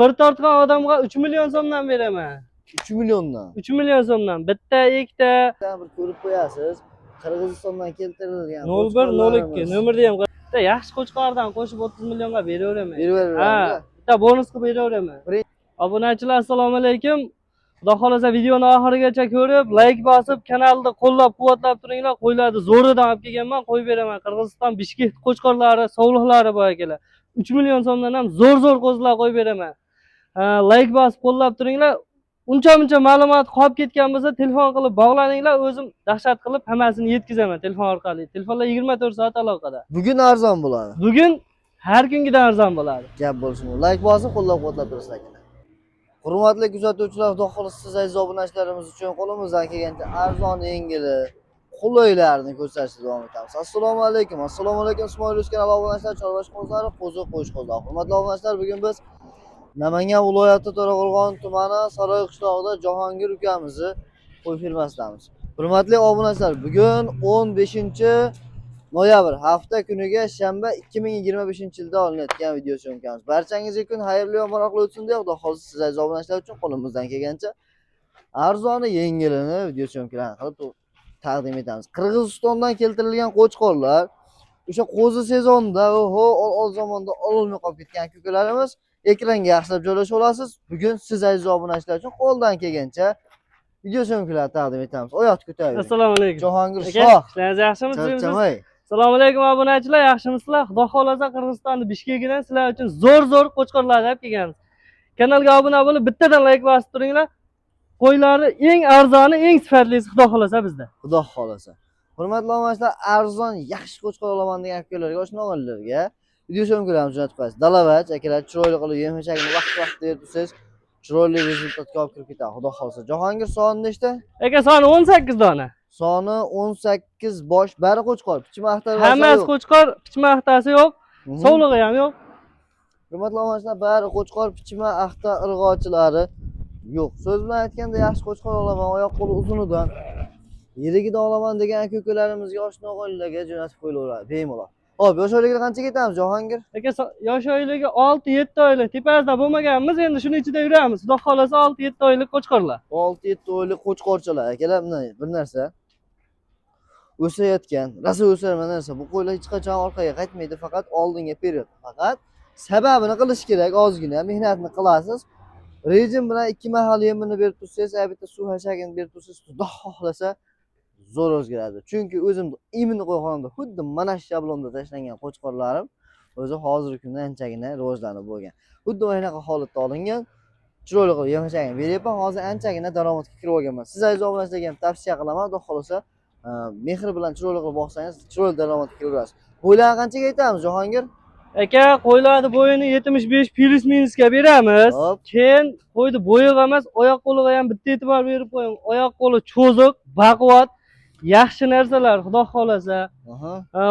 Bir tortgan odamga 3 million so'mdan beraman. 3 milliondan. 3 million so'mdan. Bitta, ikkita. Bir ko'rib qo'yasiz. Qirg'izistondan keltirilgan 0102 nomerda ham bitta yaxshi qo'chqordan qo'shib 30 millionga beraveraman. Beraveramiz. Bitta bonus qilib beraveraman. Obunachilar assalomu alaykum. Xudo xolasa videoni oxirigacha ko'rib, like bosib, kanalni qo'llab-quvvatlab turinglar. Qo'ylarni zo'ridan olib kelganman, qo'yib beraman. Qirg'iziston Bishkek qo'chqorlari, sovliqlari bor akalar. 3 million so'mdan ham zo'r qo'zlar qo'yib beraman. Like bosib qo'llab turinglar. Uncha ma'lumot qolib ketgan bo'lsa, telefon qilib bog'laninglar, o'zim dahshat qilib hammasini yetkazaman telefon orqali. Telefonlar 24 soat aloqada. Bugun arzon bo'ladi. Bugun har kungidan arzon bo'ladi. Gap bo'lsin. Like bosib, qo'llab-quvvatlab turasizlar. Hurmatli kuzatuvchilar, xudo xolasa siz aziz obunachilarimiz uchun qo'limizdan kelgancha arzon, yengili, qulaylarni ko'rsatishda davom etamiz. Assalomu alaykum. Assalomu alaykum Ismoil O'z kanali obunachilar, Chorvash qo'zlari, qo'ziq qo'yish qo'zlari. Hurmatli obunachilar, bugun biz Namangan viloyati To'raqo'rg'on tumani Saroy qishlog'ida Jahongir ukamizni qo'y firmasidamiz. Hurmatli obunachilar, bugun 15-noyabr hafta kuniga shanba 2025-yilda olinayotgan video syomkamiz. Barchangizga kun xayrli va maroqli o'tsin deb xudo xolasa siz aziz obunachilar uchun qo'limizdan kelgancha arzoni, yengilini video syomkalarni qilib taqdim etamiz. Qirg'izistondan keltirilgan qo'chqorlar, o'sha qo'zi sezonda, ol zamonda ololmay qolib ketgan ko'kalarimiz ekranga yaxshilab joylashib olasiz. Bugun siz aziz obunachilar uchun qo'ldan kelgancha video syomkalarni taqdim etamiz. Oyoqni ko'taring. Assalomu alaykum. Jahongir shoh. Sizlar yaxshimisiz? Charchamay. Assalomu alaykum obunachilar, yaxshimisizlar? Xudo xolasa Qirg'izistonning Bishkegidan sizlar uchun zo'r qo'chqorlar olib kelganmiz. Kanalga obuna bo'lib, bittadan like bosib turinglar. Qo'ylari eng arzoni, eng sifatlisi xudo xolasa bizda. Xudo xolasa. Hurmatli obunachilar, arzon, yaxshi qo'chqor olaman degan akalarga, oshno'g'illarga video syomkalarimizni jo'natib qo'yasiz. Dalavach akalar chiroyli qilib yem-yechakni vaqt-vaqtida bersangiz, chiroyli rezultatga olib kirib ketadi. Xudo xolasa. Jahongir soni nechta? Aka soni 18 dona. Soni 18 bosh, bari qo'chqor. Pichma axtarasi hammasi qo'chqor, pichma axtasi yo'q, sovlig'i ham yo'q. Hurmatli obunachilar, bari qo'chqor, pichma axta irg'ochilari yo'q. So'z bilan aytganda yaxshi qo'chqor olaman, oyoq qo'li uzunidan, yirigidan olaman degan aka-ukalarimizga, oshno'g'illarga jo'natib qo'yilaveradi bemalol. Hop, yosh oylikga qancha ketamiz, Jahongir? Aka, yosh oyligi 6-7 oylik. Tepasida bo'lmaganmiz, endi shuni ichida yuramiz. Xudo xolasa 6-7 oylik qo'chqorlar. 6-7 oylik qo'chqorchalar. Akalar, bir narsa. O'sayotgan, rosa o'sarma narsa. Bu qo'ylar hech qachon orqaga qaytmaydi, faqat oldinga period. Faqat sababini qilish kerak, ozgina mehnatni qilasiz. Rejim bilan 2 mahal yemini berib tursangiz, bitta suv hashagini berib tursangiz, xudo xohlasa zo'r o'zgaradi. Chunki o'zimni imini qo'yxonamda xuddi mana shu shablonda tashlangan qo'chqorlarim o'zi hozirgi kunda anchagina rivojlanib bo'lgan. Xuddi o'ynaqa holatda olingan, chiroyli qilib yem-yechakni beryapman. Hozir anchagina daromadga kirib olganman. Siz aziz obunachilarga ham tavsiya qilaman, xudo xolasa mehr bilan chiroyli qilib boqsangiz, chiroyli daromadga kirib olasiz. Qo'ylarni qanchaga aytamiz, Jahongir? Aka, qo'ylarni bo'yini 75 plus minusga beramiz. Keyin qo'yni bo'yig'i emas, oyoq qo'liga ham bitta e'tibor berib qo'ying. Oyoq qo'li cho'ziq, baquvvat, yaxshi narsalar, xudo xolasa.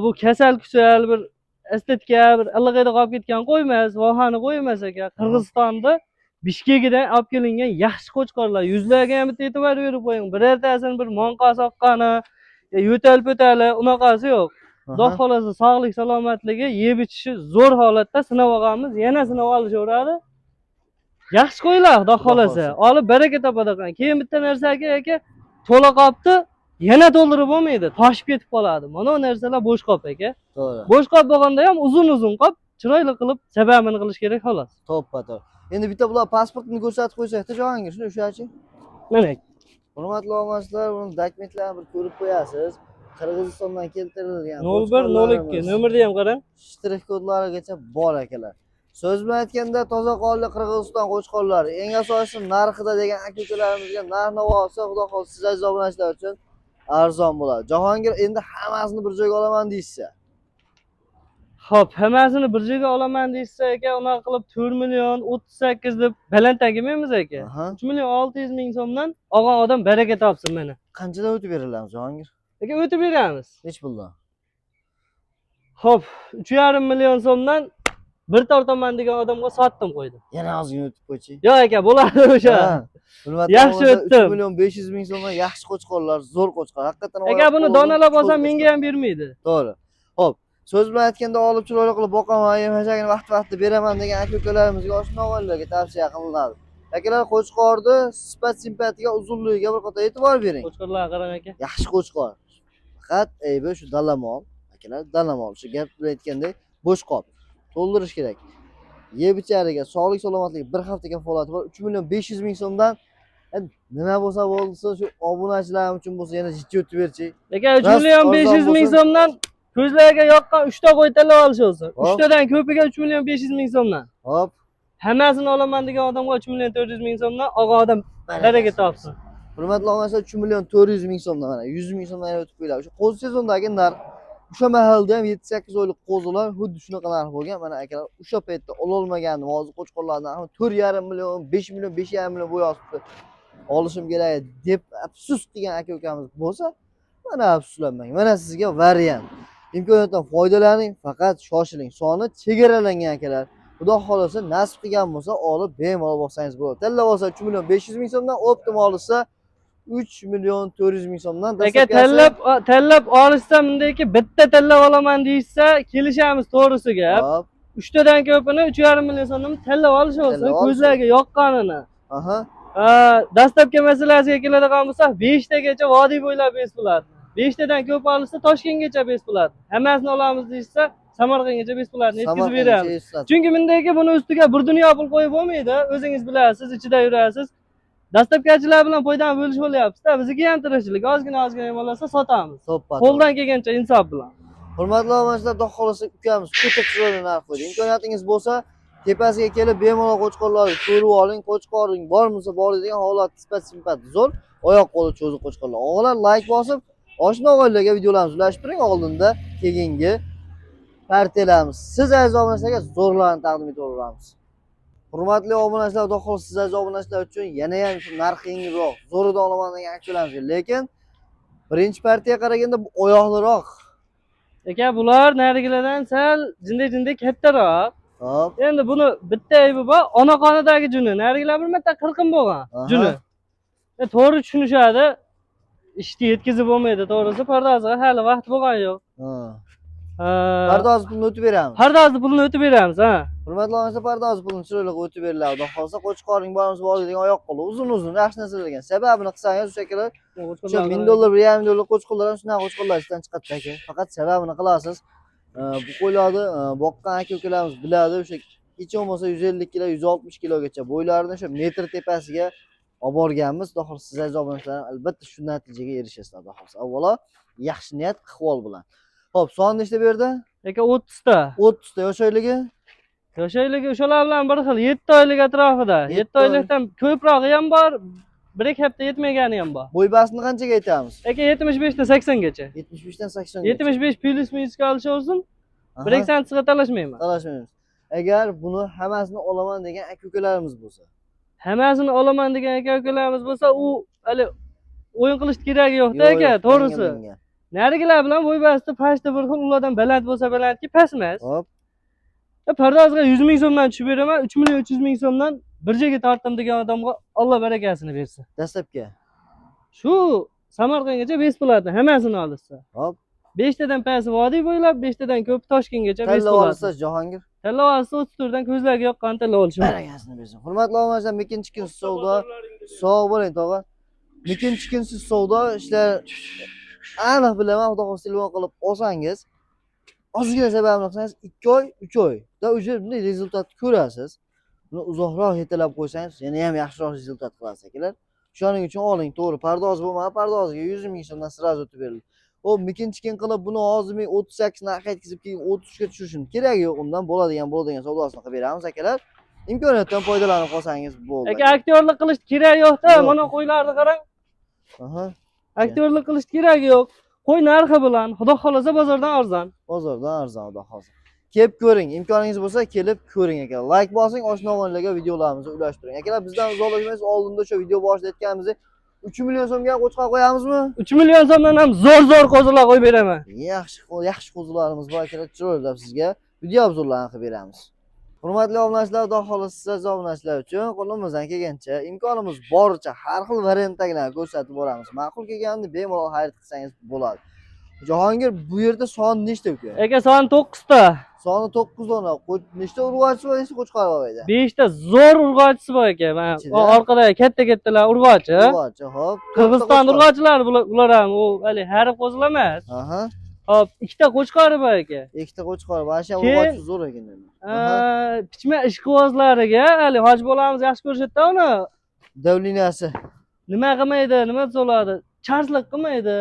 Bu kasal bir estetika, bir ilg'ida qolib ketgan qo'y emas, vohani qo'y emas aka. Qirg'izistonda Bishkegidan olib kelingan yaxshi qo'chqorlar. Yuzlarga ham bitta e'tibor berib qo'ying. Birortasini bir monqa soqqani, yo'tal-po'tali unaqasi yo'q. Xudo xolasa sog'lik, salomatligi, yeb ichishi zo'r holatda sinab olganmiz. Yana sinab olishaveradi. Yaxshi qo'ylar, xudo xolasa. Olib baraka topadi. Keyin bitta narsaga aka, to'la qopni yana to'ldirib bo'lmaydi, toshib ketib qoladi. Mana bu narsalar bo'sh qop aka. To'g'ri. Bo'sh qop bo'lganda ham uzun qop, chiroyli qilib sababini qilish kerak xolos. To'ppa-to'g'ri. Endi bitta bular pasportini ko'rsatib qo'ysak-da, Jahongir, shuni ushlachi. Mana. Hurmatli obunachilar, buni dokumentlarni bir ko'rib qo'yasiz. Qirg'izistondan keltirilgan 0102 nomerda ham qarang. Shtrix kodlarigacha bor akalar. So'z bilan aytganda toza qonli Qirg'iziston qo'chqorlari, eng asosiysi narxida degan aka-ukalarimizga narx-navo olsa, xudo xolasa siz aziz obunachilar uchun arzon bo'ladi. Jahongir, endi hammasini bir joyga olaman deysiz. Xo'p, hammasini bir joyga olaman deysiz aka, unaqa qilib 4 million 38 deb baland tegimaymiz aka. 3 million 600 ming so'mdan olgan odam baraka topsin mana. Qanchadan o'tib berilamiz, Jahongir? Aka, o'tib beramiz. Hech puldan. Xo'p, 3,5 million so'mdan bir tortaman degan odamga sotdim qo'ydim. Yana ozgina o'tib qo'ychi. Yo'q aka, bo'ladi o'sha. Yaxshi o'tdim. 3 million 500 ming so'mdan yaxshi qo'chqorlar, zo'r qo'chqor. Haqiqatan aka, buni donalab olsam menga ham bermaydi. To'g'ri. Xo'p, So'z bilan aytganda olib chiroyli qilib boqaman, yem-hashagini vaqt-vaqtida beraman degan aka-ukalarimizga oshnovoylarga tavsiya qilinadi. Akalar, qo'chqorni sifat simpatiga, uzunligiga bir qator e'tibor bering. Qo'chqorlarga qarang aka. Yaxshi qo'chqor. Faqat aybi shu dalamol. Akalar, dalamol. Shu gap bilan aytganda bo'sh qop. To'ldirish kerak. Yeb ichariga, sog'lik salomatligiga bir hafta kafolati bor. 3 million 500 ming so'mdan nima bo'lsa bo'lsa shu obunachilarim uchun bo'lsa yana jiddiy o'tib berchi. Aka 3 million 500 ming so'mdan ko'zlarga yoqqan 3 ta qo'y tanlab olish olsa. 3 tadan ko'piga 3 million 500 ming so'mdan. Hop. Hammasini olaman degan odamga 3 million 400 ming so'mdan olgan odam baraka topsin. Hurmatli onalar, 3 million 400 ming so'mdan mana 100 ming so'mdan o'tib qo'yiladi. O'sha qo'zi sezondagi narx o'sha mahalda ham 7-8 oylik qo'zilar xuddi shunaqa narx bo'lgan. Mana akalar, o'sha paytda ololmagandim. Hozir qo'chqorlardan 4,5 million, 5 million, 5,5 million bo'yosibdi. Olishim kerak deb afsus qilgan aka-ukamiz bo'lsa, mana afsuslanmang. Mana sizga variant. Imkoniyatdan foydalaning, faqat shoshiling. Soni chegaralangan akalar. Xudo xolasa nasib qilgan bo'lsa, olib bemalol bo'lsangiz bo'ladi. Tanlab olsa 3 million 500 ming so'mdan, optim olsa 3 million 400 ming so'mdan. Aka tanlab olishsa bundayki bitta tanlab olaman deysa, kelishamiz to'g'risi gap. 3 tadan ko'pini 3,5 million so'mdan tanlab olish olsa, ko'zlarga yoqqanini. Aha. Dastlabki masalasiga keladigan bo'lsak, 5 tagacha vodiy bo'ylab bes bo'ladi. 5 tadan ko'p olsa Toshkentgacha bes bo'ladi. Hammasini olamiz deysa, Samarqandgacha bes bo'ladi, yetkazib beramiz. Chunki bundayki buni ustiga bir dunyo pul qo'yib bo'lmaydi. O'zingiz bilasiz, ichida yurasiz. Dastlabkichilar bilan foydan bo'lishib olyapsiz-da. Bizga ham tirikchilik, ozgina bo'lsa sotamiz. Qo'ldan kelgancha insof bilan. Hurmatli obunachilar, xudo xolasa ukamiz o'ta chiroyli narx qo'ydi. Imkoniyatingiz bo'lsa, tepasiga kelib bemalol qo'chqorlarni ko'rib oling. Qo'chqoring bormisa bor degan holat sifat simpati zo'r. Oyoq qo'li cho'ziq qo'chqorlar. O'g'illar like bosib, oshna o'g'illarga videolarimizni ulashtiring. Oldinda keyingi partiyalarimiz siz aziz obunachilarga zo'rlarni taqdim etaveramiz. Hurmatli obunachilar, xudo xolasa siz aziz obunachilar uchun yana ham shu narxi yengilroq, zo'rida olaman degan aksiyalarimiz, lekin birinchi partiyaga qaraganda bu oyoqliroq. Aka, bular narigilardan sal jindak kattaroq. Hop. Endi buni bitta aybi bor, ona qonidagi juni. Narigilar bir marta qirqim bo'lgan juni. To'g'ri tushunishadi. Ishni yetkazib bo'lmaydi, to'g'risi pardozga hali vaqt bo'lgan yo'q. Pardoz pulini o'tib beramiz. Pardozni pulini o'tib beramiz, ha. Hurmatli onalar, pardoz pulini chiroyli o'tib beriladi. Xudo xolasa qo'chqoring borimiz bor degan oyoq qo'li uzun yaxshi narsalarga. Sababini qilsangiz o'sha akalar, o'sha $1000, $1,500 qo'chqorlar ham shunaqa qo'chqorlar ichdan chiqadi aka. Faqat sababini qilasiz. Bu qo'ylarni boqqan aka-ukalarimiz biladi. O'sha hech bo'lmasa 150 kilo, 160 kilogacha bo'ylarini o'sha metr tepasiga olib borganmiz. Xudo xolasa siz aziz obunachilar albatta shu natijaga erishasizlar. Xudo xolasa avvalo yaxshi niyat, iqbol bilan. Xo'p, soni nechta berdi? Aka 30 ta. 30 ta. Yoshayligi? Yoshayligi o'shalar bilan bir xil 7 oylik atrofida. 7 oylikdan ko'prog'i ham bor, 1-2 hafta yetmagani ham bor. Bo'y basini qanchaga aytamiz? Aka 75 dan 80 gacha. 75 dan 80 gacha. 75 plus minusga olish olsin. 1 santiga talashmayman. Talashmaymiz. Agar buni hammasini olaman degan aka-ukalarimiz bo'lsa. Hammasini olaman degan aka-ukalarimiz bo'lsa, u hali o'yin qilish keragi yo'q-da aka, to'g'risi. Narigilar bilan bo'y basti pastda bir xil, ulardan baland bo'lsa balandki, past emas. Hop. Pardozga 100 ming so'mdan tushib beraman, 3 million 300 ming so'mdan bir joyga tortdim degan odamga Alloh barakasini bersin. Dastlabki. Shu Samarqandgacha bes bo'ladi, hammasini olsa. Hop. 5 tadan pasti vodiy bo'ylab, 5 tadan ko'p Toshkentgacha bes bo'ladi. Tanlab olsa Jahongir. Tanlab olsa 34 dan ko'zlarga yoqqan tanlab olish mumkin. Barakasini bersin. Hurmatli obunachilar, mekinchi kunsiz savdo. Sog' bo'ling, tog'a. Mekinchi kunsiz savdo ishlar aniq bilaman, xudo xolasa telefon qilib olsangiz, ozgina sababini qilsangiz 2 oy, 3 oyda o'sha bunday rezultatni ko'rasiz. Buni uzoqroq yetalab qo'ysangiz, yana ham yaxshiroq rezultat qilasiz akalar. Shuning uchun oling, to'g'ri, pardoz bo'lmadi, pardozga 100 ming so'mdan siraj o'tib berildi. Hop, mekinchikin qilib buni hozir men 38 narx aytkizib keyin 33 ga tushirishim kerak yo'q, undan bo'ladigan savdosini qilib beramiz akalar. Imkoniyatdan foydalanib qolsangiz bo'ldi. Aka, aktyorlik qilish kerak yo'q-da, mana qo'ylarni qarang. Aktyorlik qilish kerak yo'q. Qo'y narxi bilan, xudo xolasa bozordan arzon. Bozordan arzon, xudo xolasa. Kelib ko'ring, imkoningiz bo'lsa kelib ko'ring akalar. Like bosing, oshna o'g'illarga videolarimizni ulashtiring. Akalar, bizdan uzoqlashmaysiz, oldinda o'sha video boshida aytganimizdek 3 million so'mga qo'chqor qo'yamizmi? 3 million so'mdan ham zo'r qo'zilar qo'yib beraman. Yaxshi qo'zilarimiz bor akalar, chiroyli sizga video obzorlarni qilib beramiz. Hurmatli obunachilar, xudo xolasa siz obunachilar uchun qo'limizdan kelgancha, imkonimiz boricha har xil variantdagilarni ko'rsatib boramiz. Ma'qul kelganini bemalol xarid qilsangiz bo'ladi. Jahongir, bu yerda son nechta uka? Aka son 9 ta. Soni 9 dona. Nechta urg'ochi bor, nechta qo'chqor bor edi? 5 ta zo'r urg'ochisi bor ekan. Mana Ichida? orqada katta-kattalar urg'ochi. Urg'ochi, hop. Qirg'iziston urg'ochilari bular ham u hali harif qo'zilar emas. Aha. Hop, 2 ta qo'chqori bor ekan. Ikkita qo'chqor bor. Asha Keyin- urg'ochi zo'r ekan endi. Pichma ishqibozlariga hali hoj bolamiz yaxshi ko'rishadi uni. Davliniyasi. Nima qilmaydi, nima bo'ladi? Charjlik qilmaydi.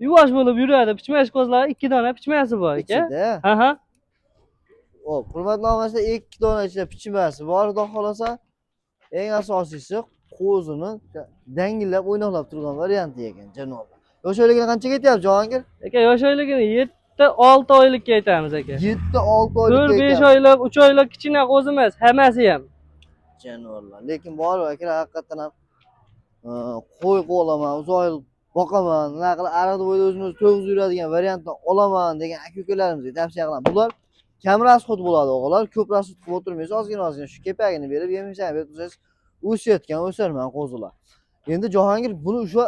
Yuvosh bo'lib yuradi. Pichma ishqibozlar 2 dona pichmasi bor ekan. Ichida. Aha. Hop, hurmatli obunachilar, 2 dona ichida pichmasi bor, xudo xolasa. Eng asosiysi qo'zini dangillab o'ynoqlab turgan varianti ekan, janob. Yoshligini qanchaga aytyapsiz, Jahongir? Aka yoshligini 7-6 oylikka aytamiz aka. 7-6 oylik. 4-5 oylik, 3 oylik kichkina qo'z emas, hammasi ham. Janobllar. Lekin bor aka, haqiqatan ham qo'y qolaman, uzoq yil boqaman, nima qilib arada bo'yda o'zini o'zi to'g'riz yuradigan variantni olaman degan aka-ukalarimizga tavsiya qilaman. Bular kam rasxod bo'ladi o'g'illar, ko'p rasxod qilib o'tirmaysiz, ozgina shu kepagini berib, yem-yechak berib tursangiz, o'sayotgan o'sarman qo'zilar. Endi Jahongir buni o'sha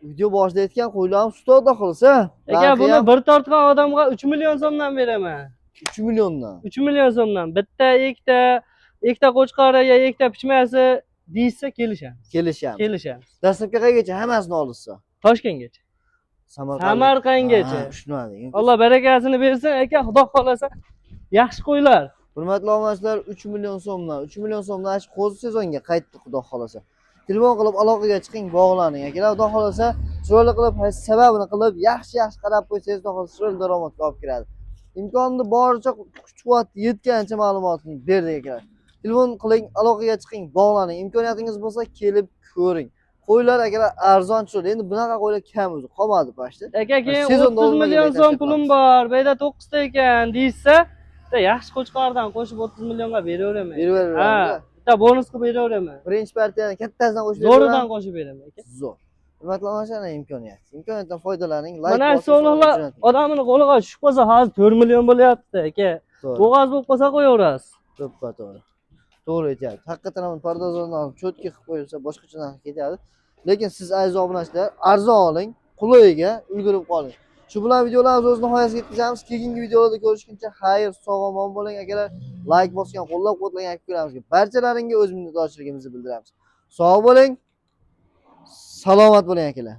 video boshida aytgan qo'ylarni sutda qilsa, Aka buni bir tortgan odamga 3 million so'mdan beraman. 3 milliondan. 3 million so'mdan bitta, ikkita qo'chqoriga, ikkita pichmasi deysa kelishamiz. Kelishamiz. Dastlabki qaygacha hammasini olishsa. Toshkentgacha. Samarqandgacha. Tushunmading. Alloh barakasini bersin aka, xudo xolasa yaxshi qo'ylar. Hurmatli obunachilar, 3 million so'mdan, 3 million so'mdan shu qo'zi sezonga qaytdi, xudo xolasa. Telefon qilib aloqaga chiqing, bog'laning. Akalar, xudo xolasa, chiroyli qilib, sababini qilib, yaxshi qarab qo'ysangiz, xudo xolasa chiroyli daromadga olib kiradi. Imkonini boricha kuch-quvvat yetgancha ma'lumotni berdik akalar. Telefon qiling, aloqaga chiqing, bog'laning. Imkoniyatingiz bo'lsa, kelib ko'ring. Qo'ylar akalar arzon chiroyli. Endi bunaqa qo'ylar kam o'zi qolmadi pashta. Aka keyin Sezonda 30 million olmagan so'm aytib pulim qolamiz. bor, bu yerda 9 ta ekan deysa, bitta yaxshi qo'chqordan qo'shib 30 millionga beraveraman. Beraveramiz. Ha, bitta bonus qilib beraveraman. Birinchi partiyani kattasidan qo'shib Zo'ridan qo'shib beraman aka. zo'r. Hurmatli obunachilar, imkoniyat. Imkoniyatdan foydalaning. Mana so'lg'lar odamning qo'liga tushib qolsa, hozir 4 million bo'lyapti aka. Bo'g'oz bo'lib qolsa qo'yaverasiz. To'g'ri. To'g'ri aytyapti. Haqiqatan ham pardozlarni olib cho'tki qilib qo'yilsa boshqacha narx ketadi. Lekin siz aziz obunachilar, arzon oling, quliga ulgurib qoling. Shu bilan videolarimizni o'z nihoyasiga yetkazamiz. Keyingi videolarda ko'rishguncha xayr, sog' omon bo'ling akalar. Like bosgan, qo'llab-quvvatlagan aka-ukamizga barchalaringga o'z minnatdorchiligimizni bildiramiz. Sog' bo'ling, salomat bo'ling akalar.